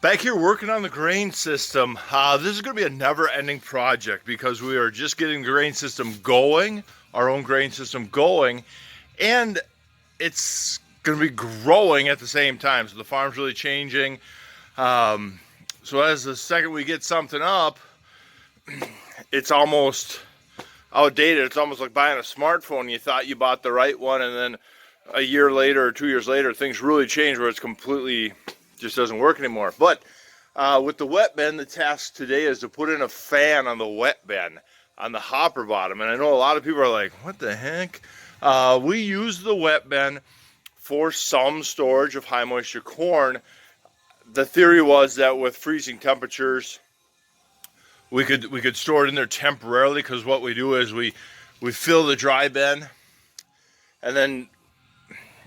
Back here working on the grain system. This is going to be a never-ending project because we are just getting the grain system going, our own grain system going, and it's going to be growing at the same time. So the farm's really changing. So as the second we get something up, it's almost outdated. It's almost like buying a smartphone. You thought you bought the right one, and then a year later or 2 years later, things really change where it's completely just doesn't work anymore. But with the wet bin, the task today is to put in a fan on the wet bin on the hopper bottom. And I know a lot of people are like, what the heck? We use the wet bin for some storage of high moisture corn. The theory was that with freezing temperatures, we could store it in there temporarily, because what we do is we fill the dry bin, and then,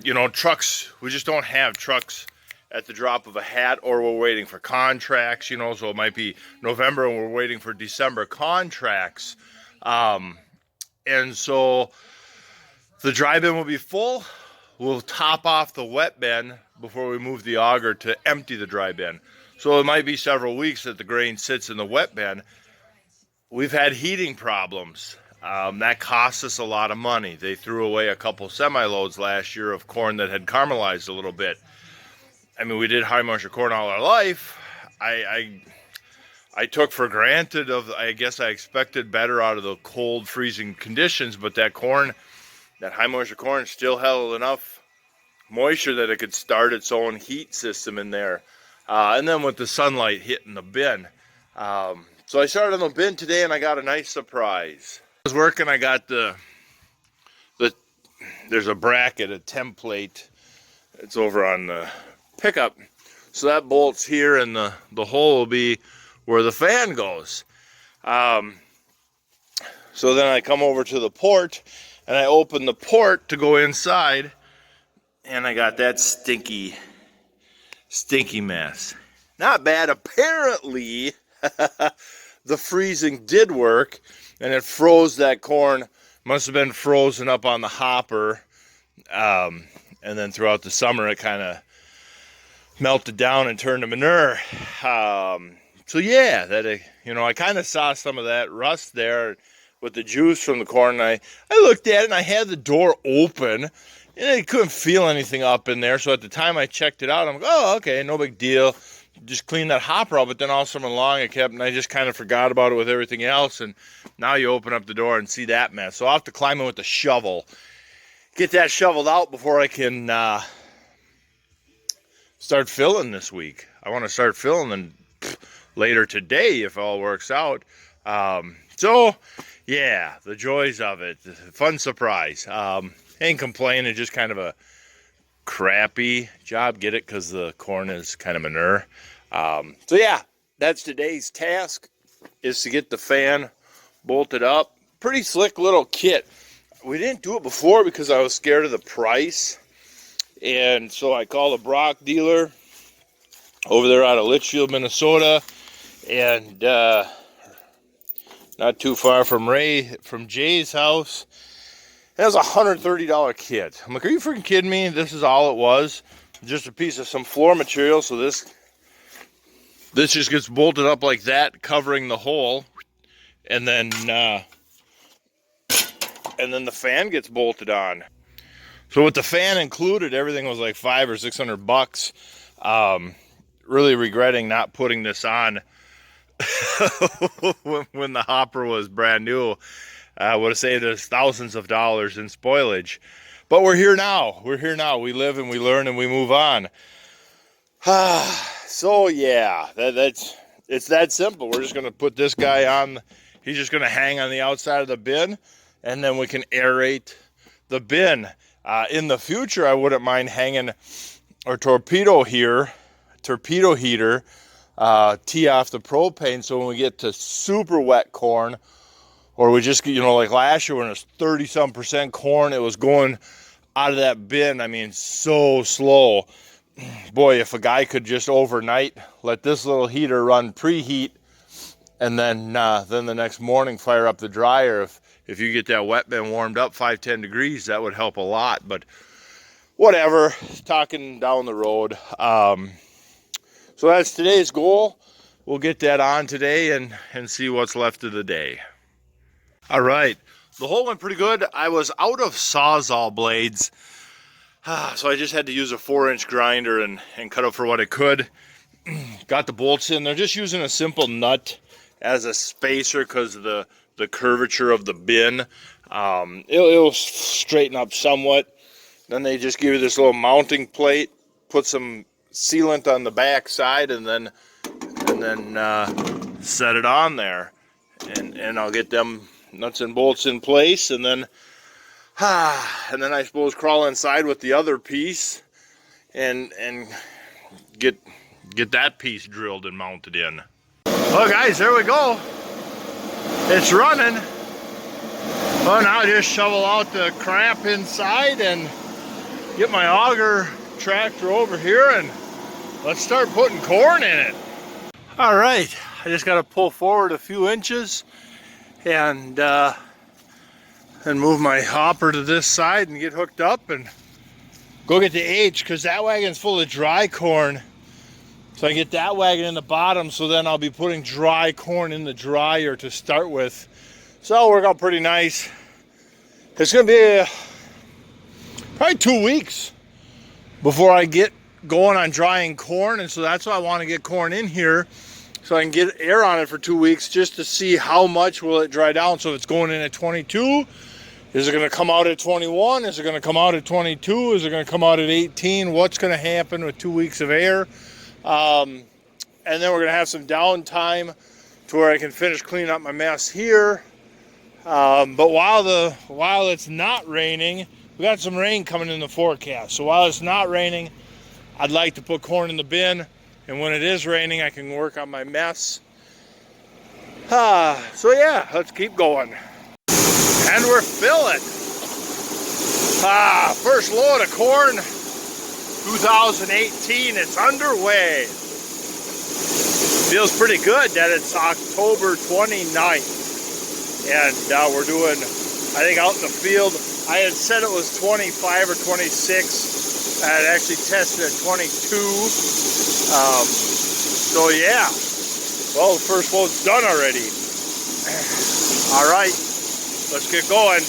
you know, trucks, we just don't have trucks at the drop of a hat, or we're waiting for contracts, you know, so it might be November and we're waiting for December contracts. And so the dry bin will be full. We'll top off the wet bin before we move the auger to empty the dry bin. So it might be several weeks that the grain sits in the wet bin. We've had heating problems. That cost us a lot of money. They threw away a couple semi-loads last year of corn that had caramelized a little bit. I mean, we did high moisture corn all our life. I took for granted I guess I expected better out of the cold, freezing conditions, but that corn, that high moisture corn, still held enough moisture that it could start its own heat system in there. And then with the sunlight hitting the bin. So I started on the bin today, and I got a nice surprise. I was working, I got there's a bracket, a template. It's over on the pickup, so that bolts here, and the hole will be where the fan goes. So then I come over to the port, and I open the port to go inside, and I got that stinky mess. Not bad. Apparently the freezing did work, and it froze that corn. Must have been frozen up on the hopper, and then throughout the summer it kind of melted down and turned to manure. So yeah, I kind of saw some of that rust there with the juice from the corn. I looked at it, and I had the door open, and I couldn't feel anything up in there. So at the time I checked it out, I'm like, oh, okay, no big deal. Just clean that hopper out. But then all summer long and I just kind of forgot about it with everything else. And now you open up the door and see that mess. So I'll have to climb in with the shovel, get that shoveled out before I can start filling this week. I want to start filling later today if all works out. So yeah, the joys of it. Fun surprise. Ain't complaining, just kind of a crappy job. Get it? Because the corn is kind of manure. So yeah, that's today's task, is to get the fan bolted up. Pretty slick little kit. We didn't do it before because I was scared of the price. And so I called a Brock dealer over there out of Litchfield, Minnesota, and not too far from Jay's house. It was a $130 kit. I'm like, are you freaking kidding me? This is all it was. Just a piece of some floor material. So this just gets bolted up like that, covering the hole, and then the fan gets bolted on. So with the fan included, everything was like $500 or $600. Really regretting not putting this on when the hopper was brand new. I would have saved us thousands of dollars in spoilage. But we're here now. We live and we learn and we move on. So yeah, it's that simple. We're just going to put this guy on. He's just going to hang on the outside of the bin, and then we can aerate the bin. In the future, I wouldn't mind hanging our torpedo heater, tee off the propane, so when we get to super wet corn, or we just get, like last year when it was 30-some% corn, it was going out of that bin, I mean, so slow. Boy, if a guy could just overnight let this little heater run preheat, and then the next morning fire up the dryer, if you get that wet bin warmed up 5-10 degrees, that would help a lot. But whatever, talking down the road. So So that's today's goal. We'll get that on today and see what's left of the day. All right, the hole went pretty good. I was out of Sawzall blades, so I just had to use a 4-inch grinder and cut it for what it could. Got the bolts in. They're just using a simple nut as a spacer because of the curvature of the bin. It'll straighten up somewhat. Then they just give you this little mounting plate, put some sealant on the back side, and then set it on there. And I'll get them nuts and bolts in place, and then I suppose crawl inside with the other piece and get that piece drilled and mounted in. Well, guys, there we go. It's running. Well, now I just shovel out the crap inside and get my auger tractor over here and let's start putting corn in it. All right, I just got to pull forward a few inches and move my hopper to this side and get hooked up and go get the H, because that wagon's full of dry corn. So I get that wagon in the bottom, so then I'll be putting dry corn in the dryer to start with. So it'll work out pretty nice. It's gonna be probably 2 weeks before I get going on drying corn, and so that's why I want to get corn in here so I can get air on it for 2 weeks just to see how much will it dry down. So if it's going in at 22, is it going to come out at 21? Is it going to come out at 22? Is it going to come out at 18? What's going to happen with 2 weeks of air? And then we're going to have some downtime to where I can finish cleaning up my mess here. But while it's not raining, we got some rain coming in the forecast. So while it's not raining, I'd like to put corn in the bin. And when it is raining, I can work on my mess. So yeah, let's keep going. And we're filling. First load of corn, 2018, it's underway. Feels pretty good that it's October 29th. And we're doing, I think out in the field, I had said it was 25 or 26. I had actually tested at 22. So yeah, well, the first load's done already. All right, let's get going.